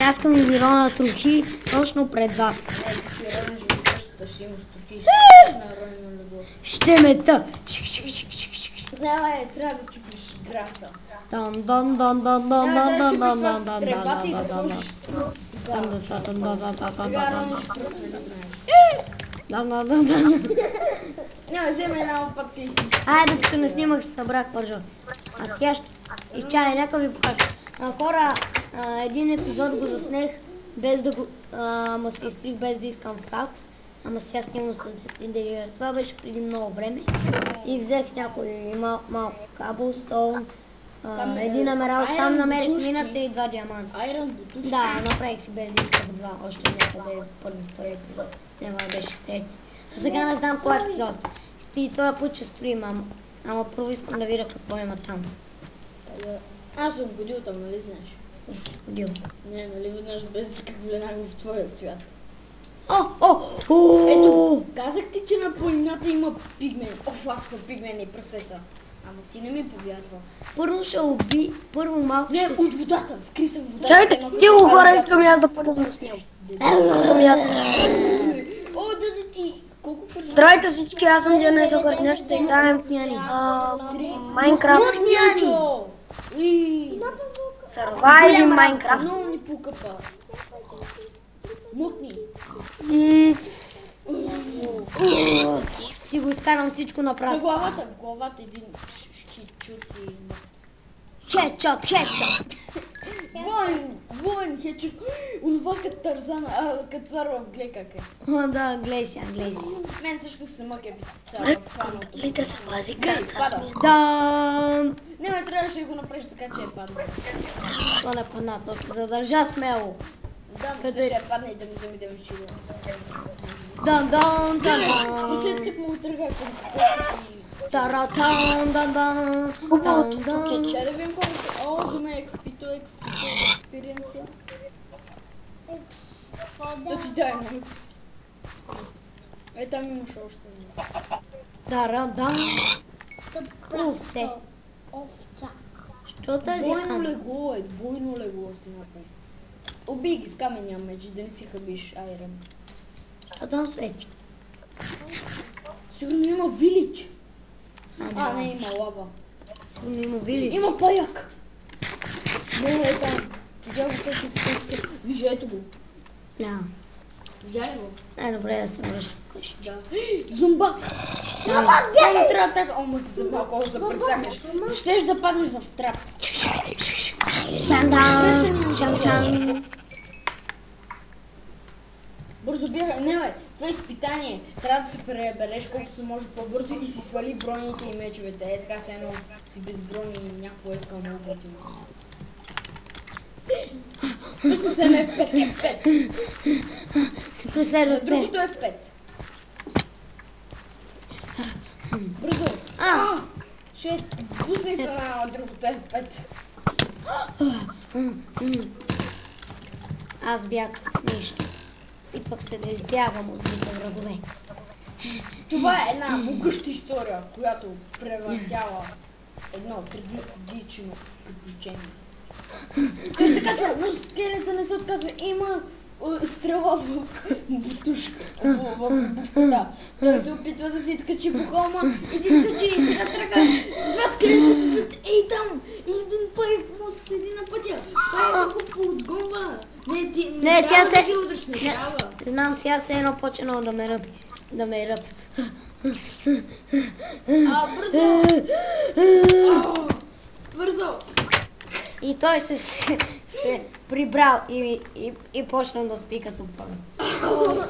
Пляскам и ви роня трохи точно пред вас. Не, ти си рониш в къщата, ще имаш трохи, ще на ронено легло. Ще мета. Няма трябва да чупиш граса. Дан дан дан дан дан Няма дан трябва дан да дан чупиш това дан трепата и да дан дан сложиш трус тогава. Сега рониш трус, нали знаеш. Няма, вземе една лопатка и си. Айде, докато не снимах, се събрах пържо. А сега ще изчая, нека ви покажа. Хора, един епизод го заснех, без да го... ама се изтрих без да искам фрапс. Ама сега снимам с интегрир. Това беше преди много време. И взех някой малко каблстоун, един емералд, там намерих мината и 2 диаманта. Айрон бутушка. Да, направих си без да искам 2, още някъде първи, втори епизод. Няма беше трети. А сега не знам кой епизод. И този път ще строим, ама първо искам да видя какво има там. Аз съм ходил там, нали знаеш? И си ходил. Не, нали веднъж без как влезах в твоя свят. Ето! Казах ти, че на планината има пигмени. Аз по пигмени прасета. Ама ти не ми повярва. Първо ще уби, първо малко Не, ще от водата, скри се в водата. Чакайте, ти го хора, искам и аз да първам да снимам. Искам и аз да О, да ти, колко пържа? Здравейте всички, аз съм Дионис Огърня, ще играем Майнкрафт. Survive Майнкрафт. Много ни пукапа. Мутни. И... си го изкарам всичко на В прасно. главата един хитчут и... Хедшот, хедшот! Воен хитчут. Онова като Тарзан, като Царва, гледай как е. О, да, гледай сега, гледай сега. Мен също снима кепи Царва. Лите се пази канца с мен. Дан! Не, ме трябваше да го направиш така, че е падна. То не падна, то се задържа смело. Да, мисля, ще е падна и да ми вземи да ми чува. Дан, дан, дан, И след дан. тък му тръга към Таратан, дан, дан. Хубавото Дан, тук е, дан. че Чай да видим колко... О, вземе експито, експириенция. Да ти дай на микс. Там имаш още едно. Тарадан. Овце. Що тази Двойно хан? легло е, двойно легло си направи. Убий ги с камения меч, да не си хабиш айрен. Що там свети? Сигурно има вилич. Не има лава. Сигурно има вили. Има паяк. Не, е там. Видя го точно така си. Виж, ето го. Да. Видя ли го? Най-добре да се връща вкъщи. Да. Зумбак! Зумбак, бягай! Трябва така. О, ма ти за малко се прецакаш. Щеш да паднеш в трап. Шандан, шан. Бързо бягай. Не, бе, това е изпитание. Трябва да се пребереш колкото се може по-бързо и си свали броните и мечовете. Е, така се едно си безбройни и някакво е към обрати. Пусти се на F5, F5. Се преследва На с другото F5. Бързо. Ще пусни се на другото F5. Аз бях с нищо. Опитвах се да избягам от злите врагове. Това е една могъща история, която превъртяла едно трагично приключение. Той се качва, но скелета не се отказва. Има стрела в бутушка, в обувката. Той се опитва да се изкачи по холма и се изкачи и сега тръга. Два скелета седят ей там и един паяк му седи на пътя. Паяк го поотгонва. Не, сега трябва се... да ги удръч, не трябва. Знам, сега се едно почнало да ме ръпи. Да ме ръпи. Бързо! Бързо! И той се прибрал и почна да спи като пълно.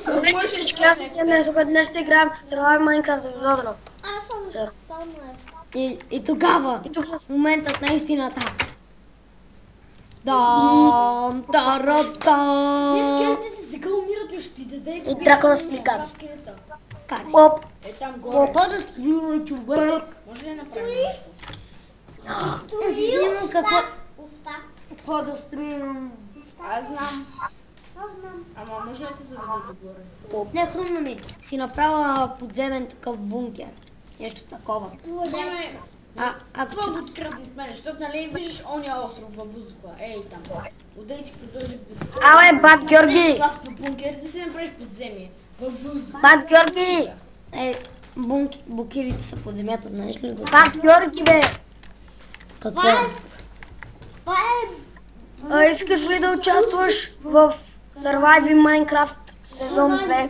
Здравейте всички, аз съм Дионис Огърня, ще играем Survive Майнкрафт епизода. И тогава, И тук с... моментът на истината. Дан, таратан. Не, скелетите сега умират и ще ти даде И дракона с ликан. скелета. Карай. Оп, Е там горе. Какво да строим, човек? Може ли да направим нещо? Да си снимам какво да строим. Аз знам. Ама може ли да те заведа догоре? Не, хрумна ми. Си направила подземен такъв бункер. Нещо такова. Ако Това го открадна от мен, защото нали виждаш ония остров във въздуха. Ей там. Отдай ти продължих да си... Абе, бат Георги! Това с бункер да си направиш подземие. Във въздуха. Бат Георги! Букирите са под земята, знаеш ли го? Бат Георги, бе! Какво е? Искаш ли да участваш в Survive Minecraft сезон 2?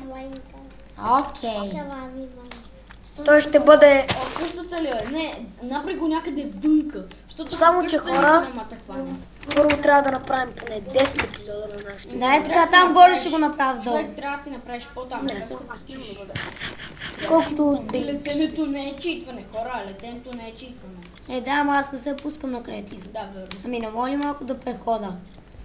Окей. Той ще бъде... Пущата ли е? Не, напри го някъде вънка. Защото Само, вкъщи че са хора- няма да хване. Първо трябва да направим поне 10 епизода на нашото. Да, е така, там горе ще го направя долу. Човек трябва да си направиш по-там. Не, как съм се пустиш. Колкото Летенето не е читване, хора. Летенето не е читване. Да, ама аз не се пускам на креатив. Да, верно. Ами не моли малко да прехода.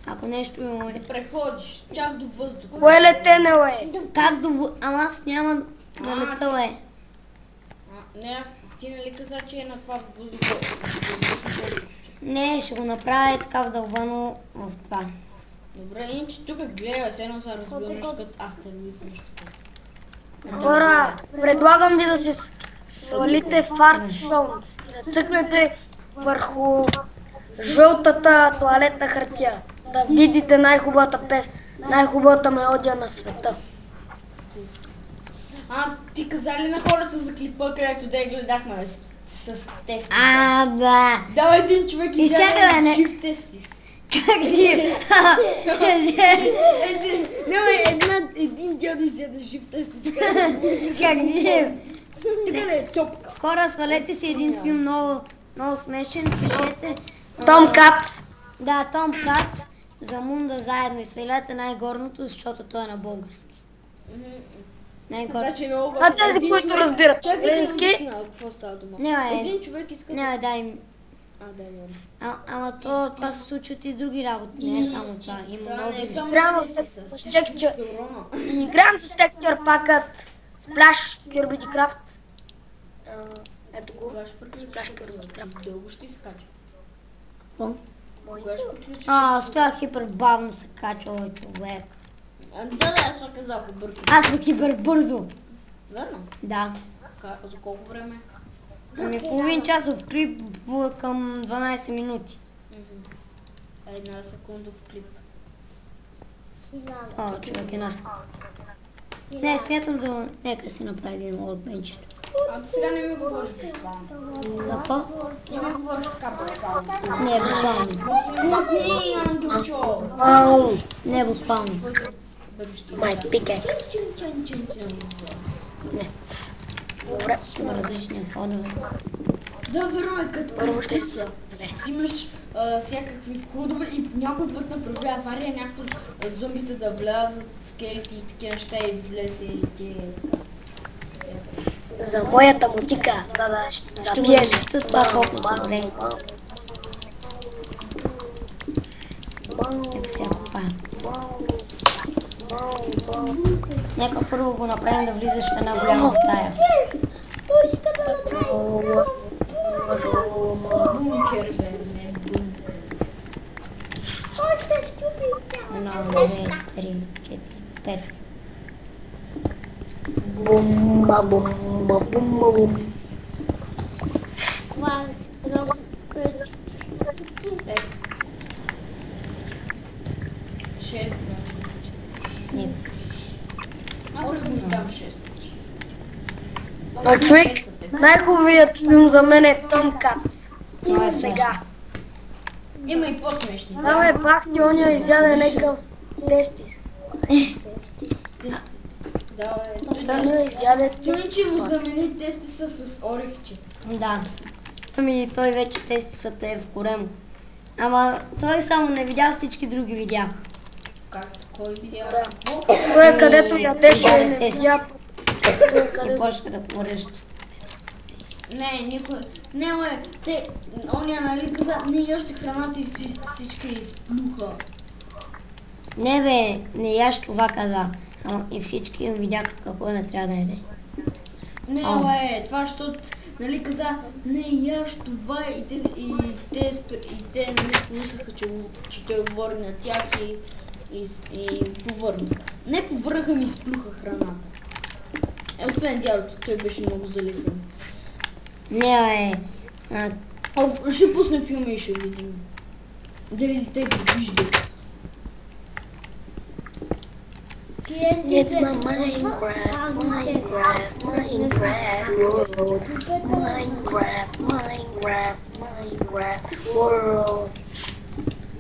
Ако нещо Да преходиш чак до въздуха. кое летене, бе? Как ама аз няма да лета, бе. Не, ти нали каза, че е на това въздуха. Не, ще го направя така вдълбано в това. Добре, иначе тук гледа, се едно са разбил нещо като астероид нещо. Хора, предлагам ви да си свалите фарт шонс и да цъкнете върху жълтата тоалетна хартия. Да видите най-хубавата песен, най-хубавата мелодия на света. Ти каза ли на хората за клипа, където да я гледахме с тести? Да. Да, един човек Изчакай, изяде не. жив тестис. Как жив? Един дядо изяде жив тестис. Как жив? Така не е топка. Хора, свалете си един филм много смешен, пишете. Том Кат. Да, Том Кац за Мунда заедно и свалете най-горното, защото той е на български. Най-горното. Значи много... А тези, един които човек- разбират Чакай да украински? обясня какво става дума. Не, Един човек иска... Не, дай им. Да, верно. Ама това се случват и други работи, не е само това. Има Това много не е други. само Трябва тестиса. с текстчер. Корона. Играем с текстчер пакът Splash Pure Craft. Ето го. Кога ще приключиш? Дълго ще изкача. Какво? Кога ще приключиш? Стоя хипер бавно се качва, човек. Да, аз съм казал, побъркам. Аз съм хипер бързо. Верно? Да. За колко време? Ами половин часов клип към 12 минути. Една секундов клип. Човек, една секунда. Не, смятам да... Нека си направи един workbench. Ти сега не ми говориш за това. Какво? Не ми говориш така буквално. Не, буквално. Махни, ангелчо! Вау, Не, буквално. my pickaxe. Не. Добре. Има различни ходове. Да, верно е, като Първо ще взема две. взимаш всякакви ходове и някой път направи авария, някакво зомбите да влязат, скелети и такива неща и влезе и ти За моята мутика, за да забием. Това колко добре. Нека сега купая. Нека първо го направим да влизаш в една голяма стая. бункер, бе, не бункер. Едно, две, три, четири, пет. Бумба, бумба, бумба, бум. Пет. 6, да. Не. Направи го и там 6. А човек, най-хубавият филм за мен е Том Кац. Това е сега. Има и по-смешни. Там е бах ти оня изяде някакъв тестис. Да, бе. Оня изяде Той тестис. че му замени тестиса с орехче. Да. Ами той вече тестисът е в корем. Ама той само не видял, всички други видях. Как? Кой видя? Да. Той е където ядеше и не Тестис. видя. Той е И където... почнаха да порежат. Не, никой. Не, бе, те, оня нали каза, не яще храната и всички изплюха. Не бе, не яш това каза. Ама и всички видяха какво не трябва да яде. Не, бе, това защото, нали каза, не яш това и те нали помислиха, че той говори на тях и повърнаха. Не повърнаха ми, изплюха храната. Освен дядото, той беше много залесен. Не Ще пуснем филма и ще видим. Дали те го виждат. It's my Minecraft world. Minecraft world.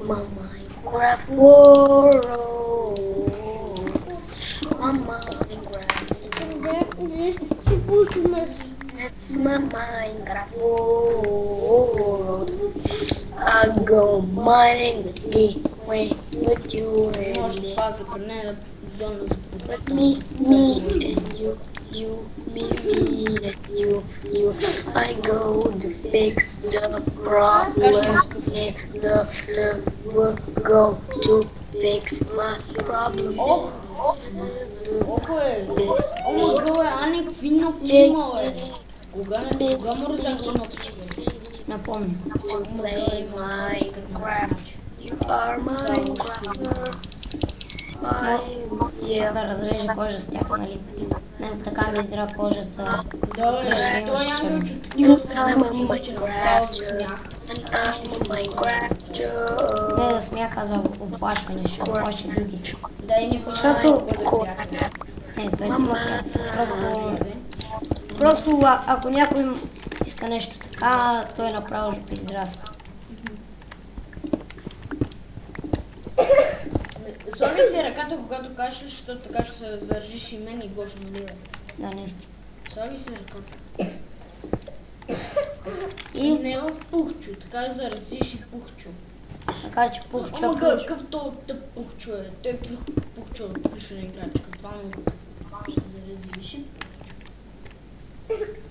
My Minecraft world. My Minecraft. It's my Minecraft world. I go mining with you and Може me. това за пренена зона за Me and you, me and you. I go to fix the problem and the server go to fix my problem. Охо е. This Ома гъл е, Ани, какви ногти има, бе? Кога му разяха ногти, бе? Напомня. to play Minecraft. You are Minecraft. Yeah. Да разреже кожа с тях, нали? Мен така ми дра кожата. Да, бе, Беше той имаш няма черно. чу такива I'm a структури, че направо Minecraft. смях. And I'm a Minecraft. Не да смяха за оплашване, ще оплаши други. Да, и никой Защото- няма да бъде приятел. Не, той си има просто ако някой иска нещо така, той направо ще израства. Сложи си ръката, когато кажеш, защото така ще се задържиш и мен и Гошо, нали бе? Да, наистина. Сложи си ръката. И Не в пухчо, така заразиш и пухчо. така че пухчо Ама пухчо. какъв то тъп пухчо е? Той е пухчо от плюшена играчка. Това му ще зарази, виж ли?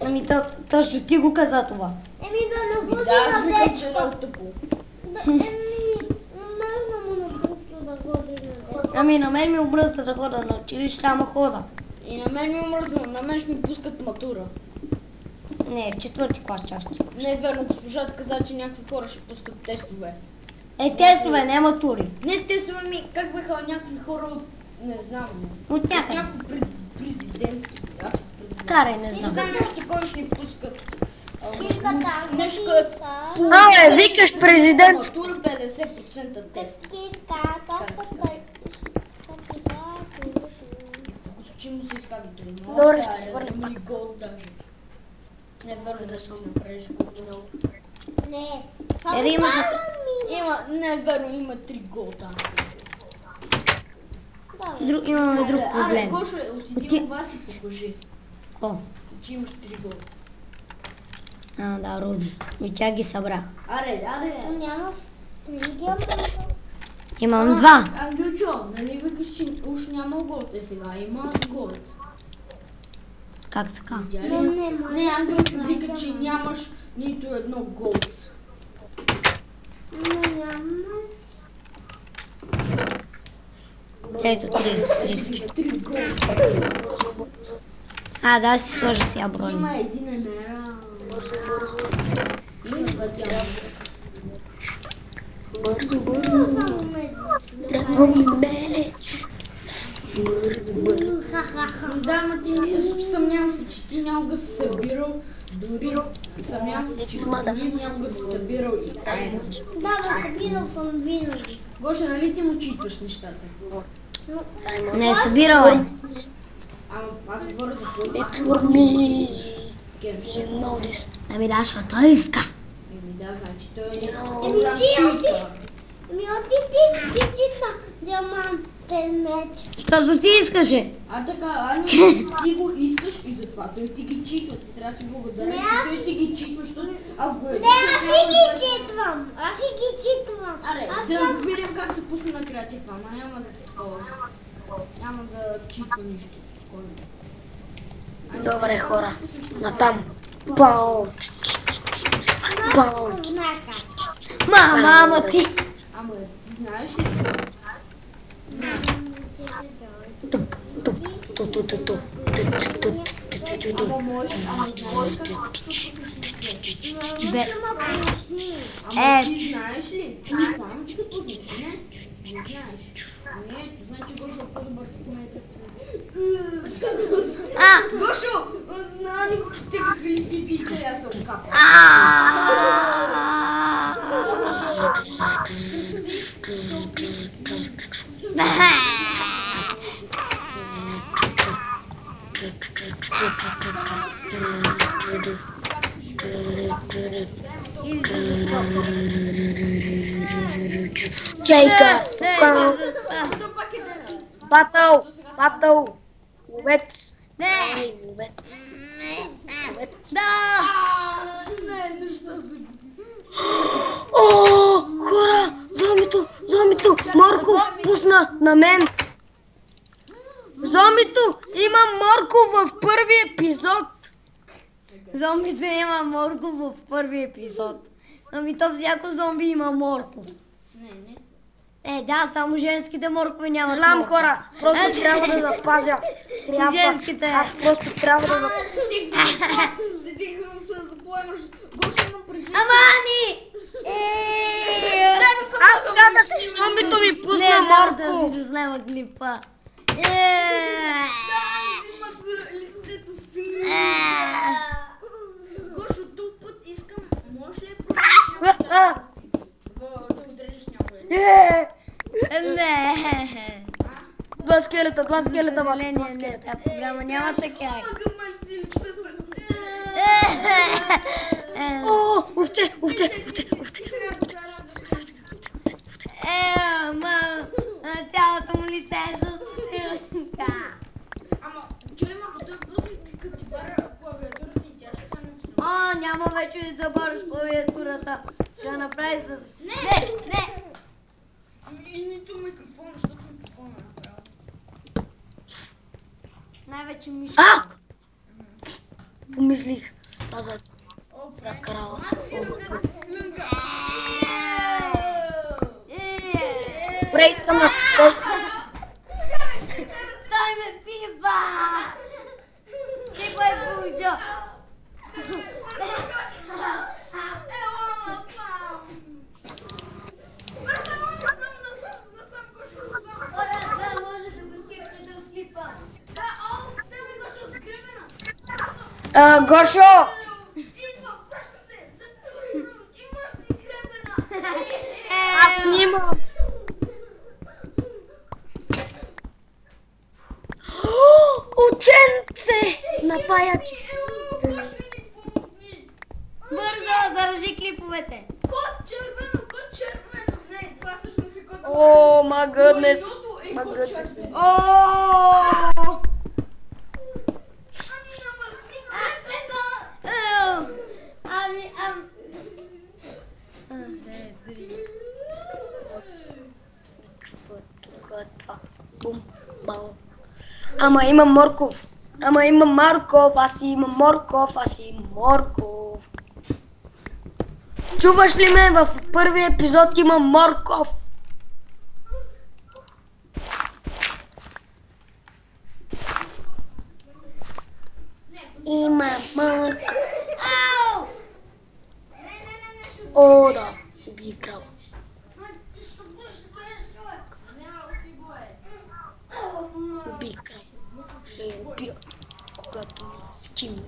Ами точно ти го каза това. Еми да не бъде Да, аз на викам, че е дечко. много тъпо. Еми, можно му на пухчо да ходи на дечко. Ами на мен ми обръза да хода на училище, ама хода. И на мен ми е мръзнало, на мен ще ми пускат матура. Не, в четвърти клас части. Не е верно, госпожата каза, че някакви хора ще пускат тестове. Тестове, не матури. Не тестове ми, как бяха някакви хора от, не знам, От някъде. някакво президентство. Аз от президентство. Карай, не Не знам. знам нещо такова ще ни пускат. Кирката, Нещо като Абе, викаш президент. матура 50% тест. кирката, Че му се изкага дори. Добре, ще се върнем пак. Гол даже. Не е верно да се направиш гол. Не. Ери имаш... Има, не е верно, има 3 гол там. Имаме друг Аре, проблем. Гошо, отиди у вас и покажи, О, че имаш 3 гола. да, Руди. И тя ги събрах. Аре. Нямаш 3 диаманта. Имам два. Ангелчо, нали викаш, че уж няма гол, сега има гол. Как така? Видя ли? Не, Не, Ангелчо вика, че нямаш нито едно гол. Но нямаш. Ето, 30. 3 гола. Да, си сложа сега броя. Има един емера. Има два диаманта. Бързо. Трябва ми меч. Бързо. Да, ма ти съмнявам се, че ти няма да се събирал. Дори съмнявам се, че дори няма да се събирал и тайно. Да, събирал съм винаги. Гоша, нали ти му читваш нещата? Не е събирала. Ама аз говоря за твоите It's for me. такива неща. You know this. Ами да, защото той иска. Да, значи той е Еми, ти чита. ти чита диамантен меч. Защото ти искаше. Ани, ти го искаш и затова той ти ги читва. Ти трябва да си благодарен, Не, че той ти ги читва, защото ако го е... Не, аз си ги читвам. Аз си ги читвам. Аре, Аз да съм... видим как се пусне на креатив, ама няма да се такова. Няма да читва нищо. Добре, хора. Натам. Пау. Пау. Знака. Мама ти. Ама ти знаеш ли? Ама може, ама знаеш как се пусне Бе. Ама ти знаеш ли? Ти сам ще пуснеш, не? Не знаеш. Не, значи Гошо по-добър късмет. Гошо! Нани, те какви ти аз съм капа. Ичейка. То пак е ден. Батъл. Ловец. Не! Ай, ловец. Ловец. Да! Не, неща за... О, хора! Зомбито! Морков пусна на мен! Зомбито! Има Морков в първи епизод! Зомбите има морков в първи епизод. Ами то всяко зомби има морков. Не. Да, само женските моркови нямат Знам, морков. хора! Просто трябва да запазя. Женските. Аз просто трябва да запазя. Седих да се запоемаш. Гоша има преди. Амани! Аз казах, че зомбито ми пусна Да Морков! си доснема клипа. Взимат за лицето си. Гошо, този път искам, можеш ли да провериш някой да отрежеш някой? Не. Два скелета, бе, два Съжаление, не, скелета. тази програма няма така. Мъгъмаш си лицето. О, овце! Цялото му лице е с снимка. Ама, че има той после като ти бара клавиатурата и тя ще стане в Няма вече да бараш клавиатурата. Ще я направи с... Не! И нито микрофон, защото микрофона е направо. Най-вече мишка. Помислих. Това за крава. Добре, искам да спой. Дай ме пипа! Пипа е получо! Може да го скипнете от клипа. Гошо! Аз снимам! Ученце! На паяче! Бързо, заражи клиповете! Код червено! Не, това всъщност е код. О, ма гъднес! Ма Код гъднес! червено. Oooo! Тук е това. Бум, бам. Ама има Морков. Ама има Марков. Аз имам Морков. Чуваш ли ме? В първи епизод има Морков. Има Морков. О, да. Убий крава. Убий крава. Ще я убия, когато ми скимне.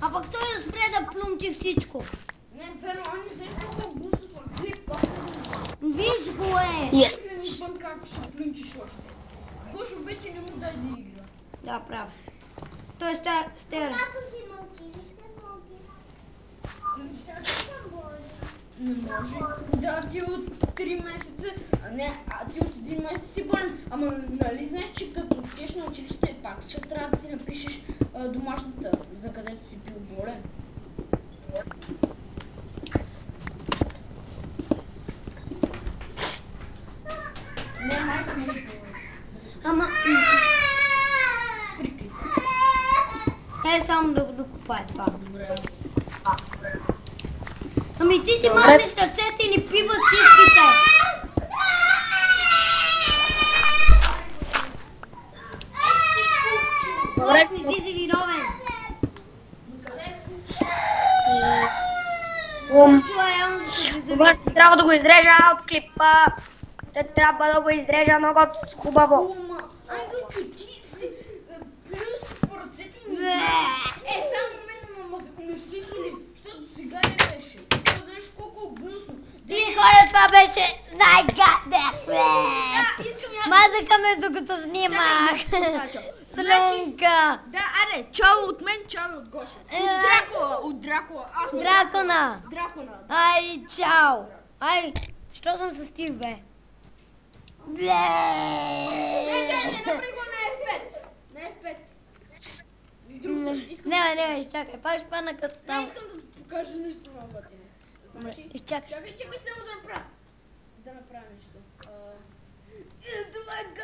А пък той да спре да плюмчи всичко. Не, верно, он не знаеш колко густо съм клип, Виж го е! Yes. не знам как ще плюнчиш още. Гошо вече не му дай да игра. Да, прав си. Той е стер. Не може. Да, ти от 3 месеца, ти от 1 месец си болен. Ама нали знаеш, че като отидеш на училище, пак ще трябва да си напишеш домашната, за където си бил болен. Не, майка му е болен. Ама... Сприкли. само да го докопая това. Добре. Ами ти си махнеш ръцете и ни пиват всичките. Добре, Ти си виновен. бум. Чуя, он се Обаче трябва да го изрежа от клипа. Те трябва да го изрежа много хубаво. Ома, Ангелчо, ти си плюс по ръцете ми. Бе. Само мен не си ли, защото сега не беше. Знаеш колко гнусно. И хора, това беше най-гаден. Искам Мазаха ме докато снимах. Слюнка. Да, аре, чао от мен, чао от Гоша. От Дракула. Аз съм Дракона. Дракона. Ай, чао. Ай, що съм с Стив, бе? Не, чай, не, направи го на F5. На F5. Друго, искам Не, изчакай, пак ще падна като Не, там. искам да покажа нещо много готино. Значи, Изчакай. чакай само да направя. Да направя нещо. Това е